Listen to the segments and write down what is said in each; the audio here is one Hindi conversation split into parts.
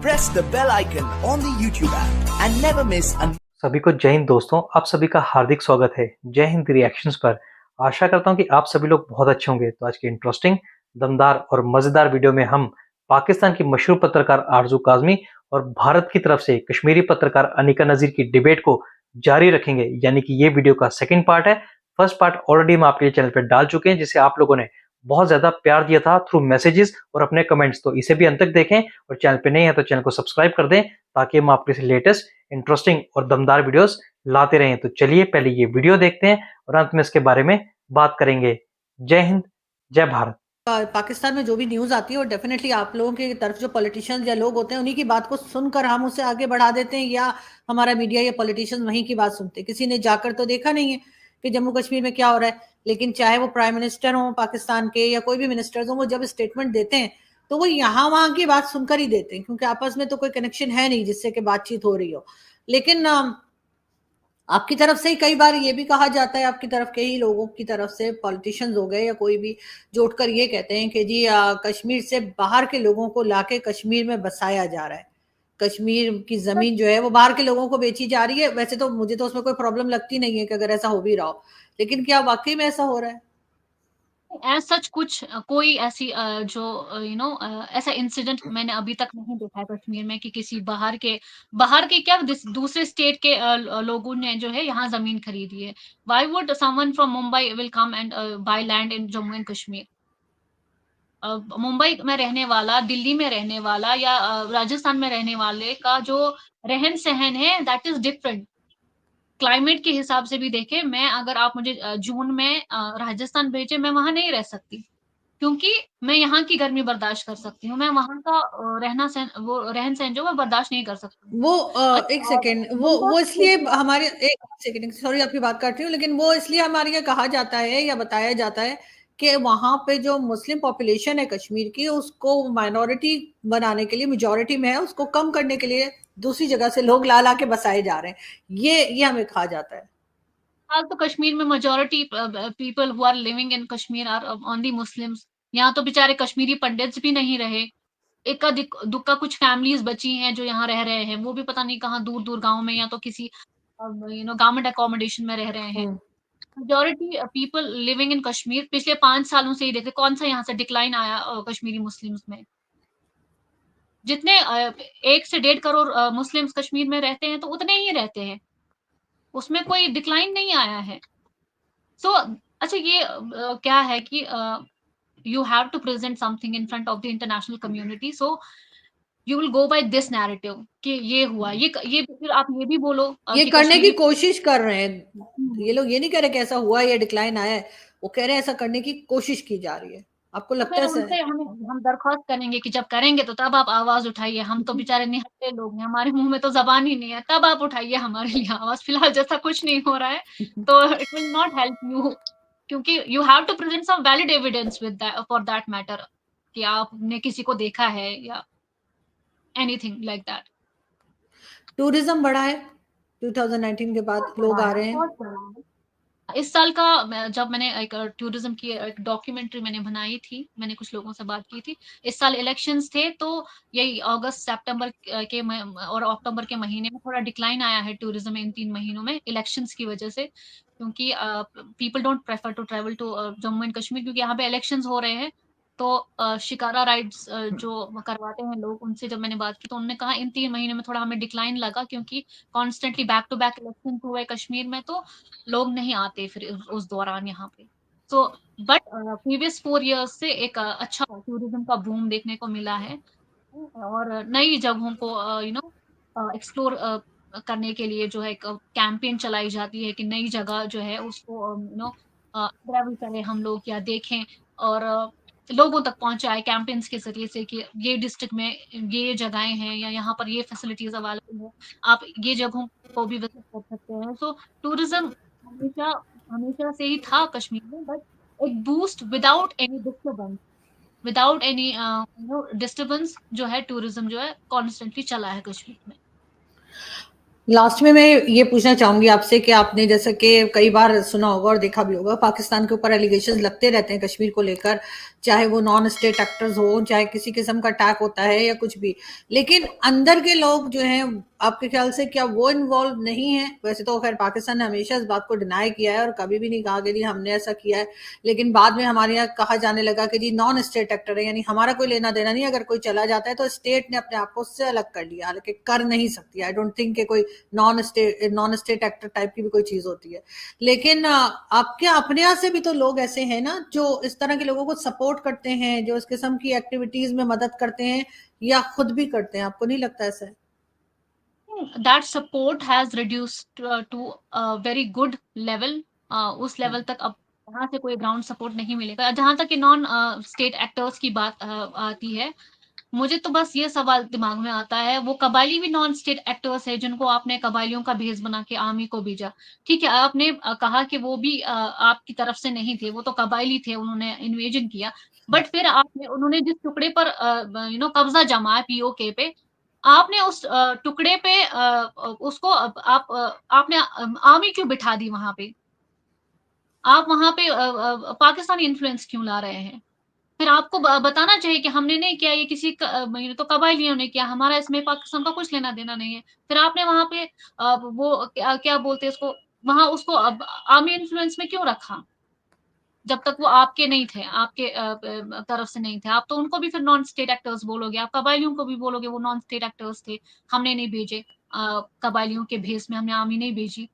press the bell icon on the YouTube app and never miss an सभी को जय हिंद दोस्तों, आप सभी का हार्दिक स्वागत है जय हिंद रिएक्शंस पर। आशा करता हूं कि आप सभी लोग बहुत अच्छे होंगे। तो आज की इंटरेस्टिंग, दमदार और मजेदार वीडियो में हम पाकिस्तान की मशहूर पत्रकार आरजू काज़मी और भारत की तरफ से कश्मीरी पत्रकार अनिका नजीर की डिबेट को जारी रखेंगे। यानी कि ये वीडियो का सेकंड पार्ट है। फर्स्ट पार्ट ऑलरेडी हम आपके चैनल पर डाल चुके हैं, जिसे आप लोगों ने बहुत ज्यादा प्यार दिया था थ्रू मैसेजेस और अपने कमेंट्स। तो इसे भी अंत तक देखें और चैनल पे नए हैं तो चैनल को सब्सक्राइब कर दें, ताकि हम आपके लिए लेटेस्ट, इंटरेस्टिंग और दमदार वीडियोस लाते रहें। तो चलिए पहले ये वीडियो देखते हैं और अंत में इसके बारे में बात करेंगे। जय हिंद, जय भारत। पाकिस्तान में जो भी न्यूज आती है और डेफिनेटली आप लोगों की तरफ जो पॉलिटिशियंस या लोग होते हैं उन्हीं की बात को सुनकर हम उसे आगे बढ़ा देते हैं, या हमारा मीडिया या पॉलिटिशियंस वहीं की बात सुनते हैं। किसी ने जाकर तो देखा नहीं है कि जम्मू कश्मीर में क्या हो रहा है, लेकिन चाहे वो प्राइम मिनिस्टर हो पाकिस्तान के या कोई भी मिनिस्टर्स हो, वो जब स्टेटमेंट देते हैं तो वो यहाँ वहां की बात सुनकर ही देते हैं, क्योंकि आपस में तो कोई कनेक्शन है नहीं जिससे कि बातचीत हो रही हो। लेकिन आपकी तरफ से ही कई बार ये भी कहा जाता है, आपकी तरफ के ही लोगों की तरफ से, पॉलिटिशियंस हो गए या कोई भी, जो उठकर ये कहते हैं कि जी कश्मीर से बाहर के लोगों को लाके कश्मीर में बसाया जा रहा है, कश्मीर की जमीन जो है वो बाहर के लोगों को बेची जा रही है। वैसे तो मुझे तो उसमें कोई प्रॉब्लम लगती नहीं है कि अगर ऐसा हो भी रहा हो, लेकिन क्या वाकई में ऐसा हो रहा है? एज सच कुछ कोई ऐसी जो ऐसा इंसिडेंट मैंने अभी तक नहीं देखा है कश्मीर में कि किसी बाहर के क्या दूसरे स्टेट के लोगों ने जो है यहाँ जमीन खरीदी है। Why would someone from Mumbai will come and by land in Jammu and Kashmir? Mumbai में रहने वाला, दिल्ली में रहने वाला या राजस्थान में रहने वाले का जो रहन सहन है दैट इज डिफरेंट। क्लाइमेट के हिसाब से भी देखें, मैं अगर आप मुझे जून में राजस्थान भेजे, मैं वहां नहीं रह सकती, क्योंकि मैं यहाँ की गर्मी बर्दाश्त कर सकती हूँ, मैं वहां का रहन सहन जो मैं बर्दाश्त नहीं कर सकती। वो अच्छा, एक सेकेंड, वो इसलिए हमारे, एक सेकेंड, सॉरी आपकी बात काट रही हूँ, लेकिन वो इसलिए हमारे यहाँ कहा जाता है या बताया जाता है कि वहां पे जो मुस्लिम पॉपुलेशन है कश्मीर की, उसको माइनॉरिटी बनाने के लिए, मेजॉरिटी में है, उसको कम करने के लिए दूसरी जगह से लोग ला ला के बसाए जा रहे हैं। ये हमें कहा जाता है। हाल तो कश्मीर में majority people who are living in Kashmir are only Muslims. यहाँ तो बेचारे कश्मीरी पंडित्स भी नहीं रहे, इक्का दुक्का कुछ फैमिलीज बची हैं जो यहाँ रह रहे हैं, वो भी पता नहीं कहाँ दूर दूर गांव में या तो किसी गवर्नमेंट अकोमोडेशन में रह रहे हैं। Majority people living in Kashmir पिछले 5 सालों से ही देखे कौन सा यहाँ से डिक्लाइन आया कश्मीरी मुस्लिम्स में। जितने 1 से 1.5 करोड़ मुस्लिम्स कश्मीर में रहते हैं तो उतने ही रहते हैं, उसमें कोई डिक्लाइन नहीं आया है। सो अच्छा, ये क्या है कि you have to present something in front of the international community, so you will go by this narrative कि ये हुआ, ये फिर आप ये भी बोलो ये कि करने की कश्मीरी कोशिश कर रहे हैं ये लोग। ये नहीं कह रहे कि ऐसा हुआ या डिक्लाइन आया है, वो कह रहे हैं ऐसा करने की कोशिश की जा रही है। आपको लगता फिर है उनसे हम दरख्वास्त करेंगे कि जब करेंगे तो तब आप आवाज उठाइए, हम तो बेचारे निहत्थे लोग हैं, हमारे मुंह में तो जबान ही नहीं है, तब आप उठाइए हमारे लिए आवाज। फिलहाल जैसा कुछ नहीं हो रहा है तो it will not help you, क्योंकि you have to present some valid evidence with that for that matter, कि आपने किसी को देखा है या एनीथिंग लाइक दैट। टूरिज्म बढ़ा है 2019 के बाद, लोग आ रहे हैं। इस साल का जब मैंने एक टूरिज्म की एक डॉक्यूमेंट्री मैंने बनाई थी, मैंने कुछ लोगों से बात की थी। इस साल इलेक्शंस थे तो यही अगस्त सितंबर के और अक्टूबर के महीने में थोड़ा डिक्लाइन आया है टूरिज्म इन 3 महीनों में इलेक्शंस की वजह से, क्योंकि people don't prefer to travel to Jammu and Kashmir, क्योंकि यहाँ पे इलेक्शंस हो रहे हैं। तो शिकारा राइड्स जो करवाते हैं लोग, उनसे जब मैंने बात की तो उन्होंने कहा इन 3 महीने में थोड़ा हमें डिक्लाइन लगा, क्योंकि constantly back to back election हुए कश्मीर में, तो लोग नहीं आते फिर उस दौरान यहाँ पे। सो बट प्रीवियस 4 इयर्स से एक अच्छा टूरिज्म का बूम देखने को मिला है, और नई जगहों को एक्सप्लोर करने के लिए जो है एक कैंपेन चलाई जाती है कि नई जगह जो है उसको ट्रैवल करें हम लोग या देखें, और लोगों तक पहुंचाए कैंपेन्स के जरिए से कि ये डिस्ट्रिक्ट में ये जगहें हैं या यहाँ पर ये फैसिलिटीज अवेलेबल है, आप ये जगहों को भी विजिट कर सकते हैं। सो टूरिज्म हमेशा हमेशा से ही था कश्मीर में, बट एक बूस्ट विदाउट एनी डिस्टर्बेंस जो है, टूरिज्म जो है कॉन्स्टेंटली चला है कश्मीर में। लास्ट में मैं ये पूछना चाहूंगी आपसे कि आपने जैसा कि कई बार सुना होगा और देखा भी होगा, पाकिस्तान के ऊपर एलिगेशंस लगते रहते हैं कश्मीर को लेकर, चाहे वो नॉन स्टेट एक्टर्स हो, चाहे किसी किस्म का अटैक होता है या कुछ भी, लेकिन अंदर के लोग जो हैं आपके ख्याल से क्या वो इन्वॉल्व नहीं है? वैसे तो खैर पाकिस्तान ने हमेशा इस बात को डिनाई किया है और कभी भी नहीं कहा कि जी हमने ऐसा किया है, लेकिन बाद में हमारे यहाँ कहा जाने लगा कि जी नॉन स्टेट एक्टर है, यानी हमारा कोई लेना देना नहीं, अगर कोई चला जाता है तो स्टेट ने अपने आप को उससे अलग कर लिया, हालांकि कर नहीं सकती। आई डोंट थिंक कि कोई नॉन स्टेट एक्टर टाइप की भी कोई चीज होती है। लेकिन आपके अपने यहाँ से भी तो लोग ऐसे हैं ना जो इस तरह के लोगों को सपोर्ट करते हैं, जो इस किस्म की एक्टिविटीज में मदद करते हैं या खुद भी करते हैं, आपको नहीं लगता ऐसा है? That support has reduced to a very good level. उस लेवल तक अब वहाँ से कोई ग्राउंड सपोर्ट नहीं मिलेगा। जहाँ तक कि नॉन स्टेट एक्टर्स की बात आती है, मुझे तो बस ये सवाल दिमाग में आता है, वो कबायली भी नॉन स्टेट एक्टर्स है जिनको आपने कबायलियों का भेष बना के आर्मी को भेजा। ठीक है, आपने कहा कि वो भी आपकी तरफ से नहीं थे, वो तो कबायली थे, उन्होंने इन्वेजन किया। बट फिर आपने उन्होंने जिस टुकड़े पर कब्जा जमाया पीओके पे, आपने उस टुकड़े पे उसको आपने आर्मी क्यों बिठा दी वहाँ पे? आप वहाँ पे पाकिस्तानी इन्फ्लुएंस क्यों ला रहे हैं? फिर आपको बताना चाहिए कि हमने नहीं किया, ये किसी ये तो कबायलियों ने किया, हमारा इसमें पाकिस्तान का कुछ लेना देना नहीं है। फिर आपने वहाँ पे वो क्या बोलते हैं उसको, वहाँ उसको आर्मी इन्फ्लुएंस में क्यों रखा? जब तक वो आपके नहीं थे, आपके तरफ से नहीं थे। आप तो उनको भी फिर नॉन स्टेट एक्टर्स बोलोगे, आप कबायलियों को भी बोलोगे वो नॉन स्टेट एक्टर्स थे, हमने नहीं भेजे कबायलियों के भेष में हमने आर्मी नहीं भेजी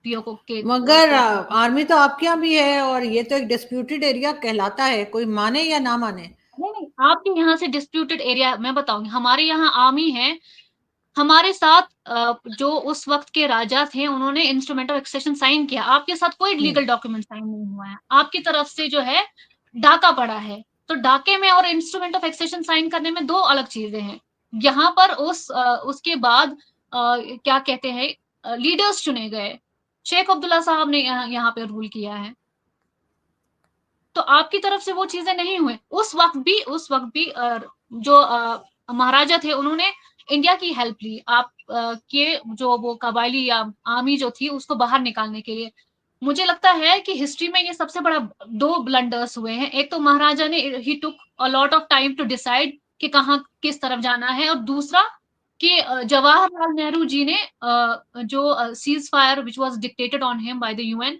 पीओके मगर को। आर्मी तो आपके यहाँ भी है और ये तो एक डिस्प्यूटेड एरिया कहलाता है, कोई माने या ना माने। नहीं, आपके यहाँ से डिस्प्यूटेड एरिया मैं बताऊंगी, हमारे यहाँ आर्मी है। हमारे साथ जो उस वक्त के राजा थे उन्होंने इंस्ट्रूमेंट ऑफ एक्सेशन साइन किया, आपके साथ कोई लीगल डॉक्यूमेंट साइन नहीं हुआ है, आपकी तरफ से जो है डाका पड़ा है। तो डाके में और इंस्ट्रूमेंट ऑफ एक्सेशन साइन करने में दो अलग चीजें हैं। यहाँ पर उसके बाद क्या कहते हैं लीडर्स चुने गए, शेख अब्दुल्ला साहब ने यहाँ पे रूल किया है, तो आपकी तरफ से वो चीजें नहीं हुए। उस वक्त भी जो महाराजा थे उन्होंने इंडिया की हेल्प ली, आप के जो वो कबायली या आर्मी जो थी उसको बाहर निकालने के लिए। मुझे लगता है कि हिस्ट्री में ये सबसे बड़ा दो ब्लंडर्स हुए हैं। एक तो महाराजा ने ही took a lot of time to decide कि कहाँ किस तरफ जाना है, और दूसरा कि जवाहरलाल नेहरू जी ने जो cease fire which was dictated on him by the UN,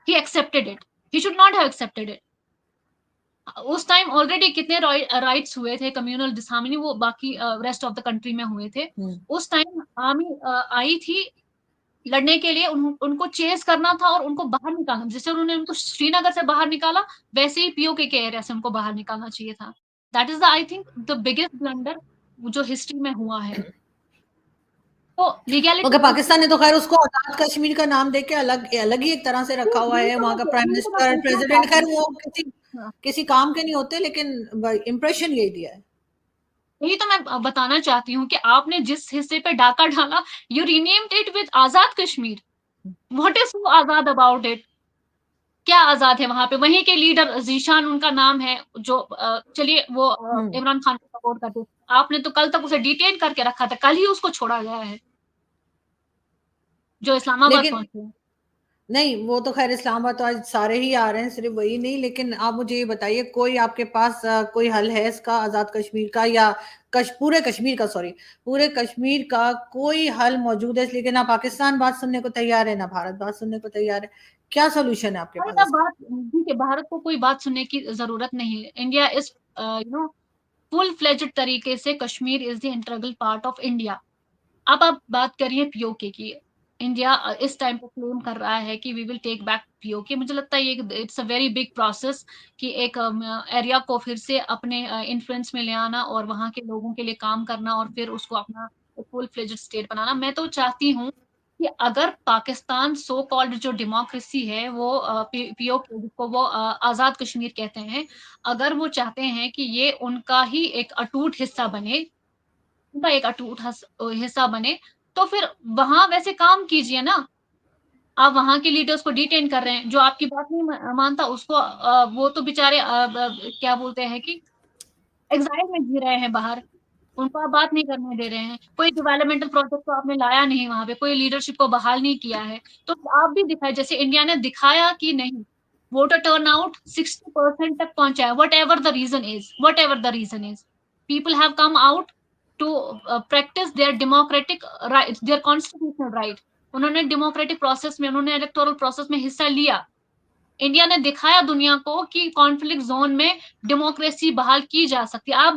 he accepted it, he should not have accepted it. उस टाइम ऑलरेडी कितने राइट्स हुए थे, कम्युनल डिसहार्मनी, वो बाकी रेस्ट ऑफ द कंट्री में हुए थे। उस टाइम आर्मी आई थी लड़ने के लिए, उनको चेस करना था और उनको बाहर निकालना, जैसे उन्होंने उनको श्रीनगर से बाहर निकाला वैसे ही पीओके के एरिया से उनको बाहर निकालना चाहिए था। That is the I think the biggest blunder जो हिस्ट्री में हुआ है। तो लीगैलिटी मगर पाकिस्तान ने तो खैर उसको आजाद कश्मीर का नाम देके अलग अलग ही एक तरह से रखा हुआ है। वहां का प्राइम मिनिस्टर, प्रेसिडेंट, खैर वो किसी काम के नहीं होते, लेकिन इंप्रेशन यही दिया है। यही तो मैं बताना चाहती हूँ कि आपने जिस हिस्से पे डाका डाला, you renamed it with Azad Kashmir. What is so Azad about it? क्या आजाद है वहां पे? वहीं के लीडर जीशान उनका नाम है, जो चलिए वो इमरान खान को सपोर्ट करते, आपने तो कल तक उसे डिटेन करके रखा था, कल ही उसको छोड़ा गया है जो इस्लामाबाद पहुंचे। नहीं, वो तो खैर इस्लामाबाद तो आज सारे ही आ रहे हैं, सिर्फ वही नहीं। लेकिन आप मुझे ये बताइए, कोई आपके पास कोई हल है इसका, आजाद कश्मीर का या पूरे कश्मीर का, सॉरी, पूरे कश्मीर का कोई हल मौजूद है? लेकिन ना पाकिस्तान बात सुनने को तैयार है, ना भारत बात सुनने को तैयार है। क्या सोल्यूशन है आपके पास? बात ठीक है, भारत को कोई बात सुनने की जरूरत नहीं है। इंडिया इज फुल फ्लेज्ड तरीके से, Kashmir is the integral part of India. अब आप बात करिए पीओके की, इंडिया इस टाइम पे क्लेम कर रहा है कि we will take back POK. मुझे लगता है ये it's a very big process कि एक एरिया को फिर से अपने इन्फ्लुएंस में ले आना और वहां के लोगों के लिए काम करना और फिर उसको अपना फुल फ्लेज्ड स्टेट बनाना। मैं तो चाहती हूँ कि अगर पाकिस्तान सो कॉल्ड जो डेमोक्रेसी है वो पीओके जिसको वो आजाद कश्मीर कहते हैं, अगर वो चाहते हैं कि ये उनका ही एक अटूट हिस्सा बने, उनका एक अटूट हिस्सा बने, तो फिर वहां वैसे काम कीजिए ना। आप वहां के लीडर्स को डिटेन कर रहे हैं, जो आपकी बात नहीं मानता उसको वो तो बेचारे क्या बोलते हैं कि एग्जाइल में जी रहे हैं बाहर, उनको आप बात नहीं करने दे रहे हैं। कोई डेवलपमेंटल प्रोजेक्ट तो आपने लाया नहीं वहां पे, कोई लीडरशिप को बहाल नहीं किया है। तो आप भी दिखाए, जैसे इंडिया ने दिखाया कि नहीं, वोटर टर्नआउट 60% तक पहुंचा है, whatever the reason is, people have come out to practise their democratic right, their constitutional right. उन्होंने डेमोक्रेटिक प्रोसेस में, उन्होंने इलेक्टोरल प्रोसेस में हिस्सा लिया। इंडिया ने दिखाया दुनिया को कि कॉन्फ्लिक्ट जोन में डेमोक्रेसी बहाल की जा सकती है। आप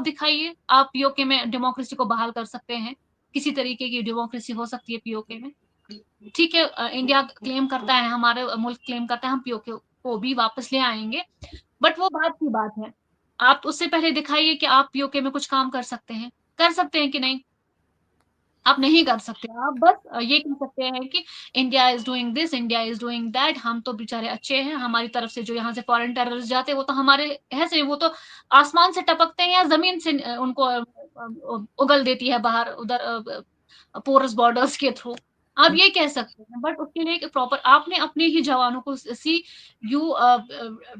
दिखाइए, आप पीओके में डेमोक्रेसी को बहाल कर सकते हैं, किसी तरीके की डेमोक्रेसी हो सकती है पीओके में। ठीक है, इंडिया क्लेम करता है, हमारे मुल्क क्लेम करता है हम पीओके को भी वापस ले आएंगे, बट वो बात की बात है। आप उससे पहले दिखाइए कि आप पीओके में कुछ काम कर सकते हैं कि नहीं। आप नहीं कर सकते, आप बस ये कह सकते हैं कि India is doing this, India is doing that, हम तो बेचारे अच्छे हैं, हमारी तरफ से जो यहाँ से फॉरेन टेररिस्ट जाते हैं वो तो हमारे ऐसे, वो तो आसमान से टपकते हैं या जमीन से उनको उगल देती है बाहर, उधर पोरस बॉर्डर्स के थ्रू। आप ये कह सकते हैं, बट उसके लिए प्रॉपर आपने अपने ही जवानों को see, you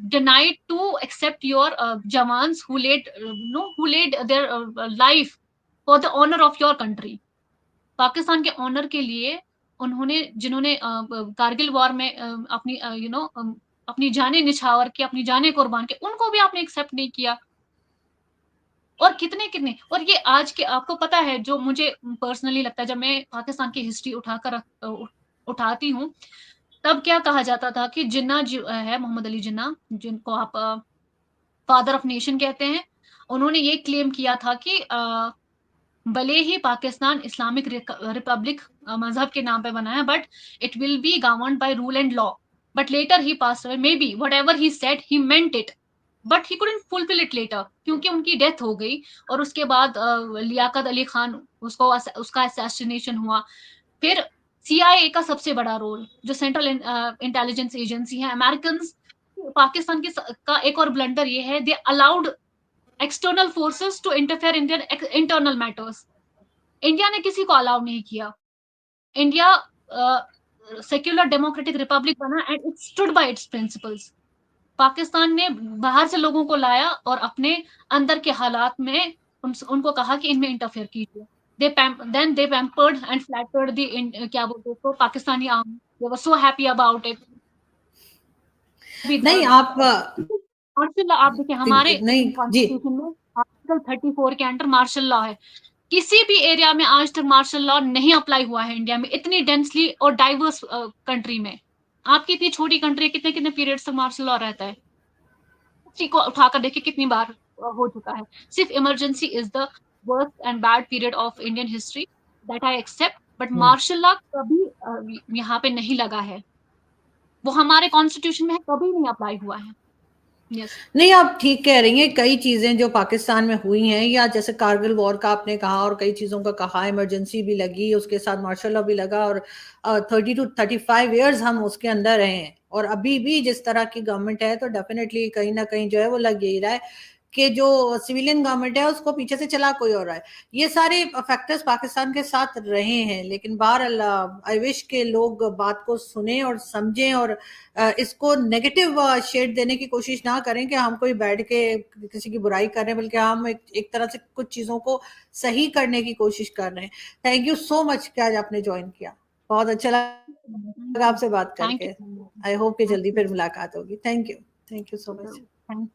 denied to accept your jawans who led their life for the honour of your country. Pakistan के ऑनर के लिए जिन्होंने कारगिल वॉर में अपनी अपनी जानें निछावर की, अपनी जानें कुर्बान की, उनको भी आपने एक्सेप्ट नहीं किया। और कितने और ये आज के, आपको पता है, जो मुझे पर्सनली लगता है, जब मैं पाकिस्तान की हिस्ट्री उठाती हूँ, तब क्या कहा जाता था कि जिन्ना जो है, मोहम्मद अली जिन्ना, जिनको आप फादर ऑफ नेशन कहते हैं, उन्होंने ये क्लेम किया था कि भले ही पाकिस्तान इस्लामिक रिपब्लिक मजहब के नाम पे बना है, but it will be governed by rule and law. But later he passed away, may be whatever he said he meant it, but he couldn't fulfil it later, क्योंकि उनकी डेथ हो गई और उसके बाद लियाकत अली खान, उसका असैसिनेशन हुआ। फिर CIA का सबसे बड़ा रोल, जो सेंट्रल इंटेलिजेंस एजेंसी है अमेरिकन, पाकिस्तान का एक और ब्लंडर ये है, they allowed external forces to interfere in internal matters. India ने किसी को अलाउ नहीं किया। इंडिया सेक्युलर डेमोक्रेटिक रिपब्लिक बना and it stood by its principles. Pakistan ने बाहर से लोगों को लाया और अपने अंदर के हालात में उनको कहा कि इनमें इंटरफेयर कीजिए। Then they pampered and flattered the क्या बोलते हैं उसको, Pakistani army. They were so happy about it। नहीं, आप मार्शल लॉ आप देखिए, हमारे कॉन्स्टिट्यूशन में आर्टिकल 34 के अंडर मार्शल लॉ है। किसी भी एरिया में आज तक मार्शल लॉ नहीं अप्लाई हुआ है इंडिया में, इतनी डेंसली और डाइवर्स कंट्री में। आपकी इतनी छोटी कंट्री, कितने पीरियड्स तक मार्शल लॉ रहता है? उसी को उठाकर देखिए कितनी बार हो चुका है। सिर्फ emergency is the worst and bad period of Indian history, that I accept, but martial law कभी यहाँ पे नहीं लगा है, वो हमारे कॉन्स्टिट्यूशन में कभी नहीं अप्लाई हुआ है। Yes. नहीं, आप ठीक कह रही हैं। कई चीजें जो पाकिस्तान में हुई हैं, या जैसे कारगिल वॉर का आपने कहा और कई चीजों का कहा, इमरजेंसी भी लगी, उसके साथ मार्शल लॉ भी लगा, और 30 to 35 इयर्स हम उसके अंदर रहे हैं। और अभी भी जिस तरह की गवर्नमेंट है, तो डेफिनेटली कहीं ना कहीं जो है वो लग ही रहा है कि जो सिविलियन गवर्नमेंट है उसको पीछे से चला कोई और रहा है। ये सारे फैक्टर्स पाकिस्तान के साथ रहे हैं, लेकिन बहरहाल आई विश के लोग बात को सुने और समझें और इसको नेगेटिव शेड देने की कोशिश ना करें कि हम कोई बैठ के किसी की बुराई कर रहे हैं, बल्कि हम एक तरह से कुछ चीजों को सही करने की कोशिश कर रहे हैं। थैंक यू सो मच कि आज आपने ज्वाइन किया, बहुत अच्छा लगा आपसे बात करके। आई होप कि जल्दी फिर मुलाकात होगी। Thank you so much.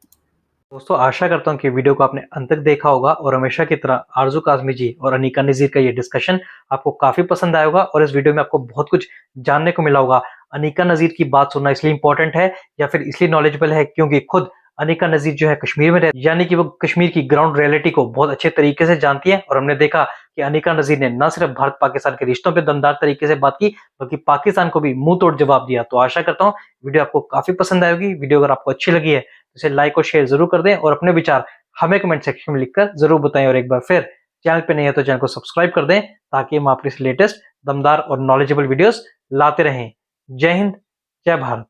दोस्तों, आशा करता हूँ कि वीडियो को आपने अंत तक देखा होगा और हमेशा की तरह आरजू काज़मी जी और अनीका नज़ीर का ये डिस्कशन आपको काफी पसंद आया होगा और इस वीडियो में आपको बहुत कुछ जानने को मिला होगा। अनीका नज़ीर की बात सुनना इसलिए इंपॉर्टेंट है या फिर इसलिए नॉलेजेबल है क्योंकि खुद अनीका नज़ीर जो है कश्मीर में रहती है, यानी कि वो कश्मीर की ग्राउंड रियलिटी को बहुत अच्छे तरीके से जानती है। और हमने देखा कि अनीका नज़ीर ने न सिर्फ भारत पाकिस्तान के रिश्तों पे दमदार तरीके से बात की, बल्कि पाकिस्तान को भी मुंह तोड़ जवाब दिया। तो आशा करता हूँ वीडियो आपको काफी पसंद आएगी। वीडियो अगर आपको अच्छी लगी है तो इसे लाइक और शेयर जरूर कर दें और अपने विचार हमें कमेंट सेक्शन में लिखकर जरूर बताएं। और एक बार फिर चैनल पे नहीं है तो चैनल को सब्सक्राइब कर दें ताकि हम आपके लेटेस्ट दमदार और नॉलेजेबल वीडियोस लाते रहें। जय हिंद, जय भारत।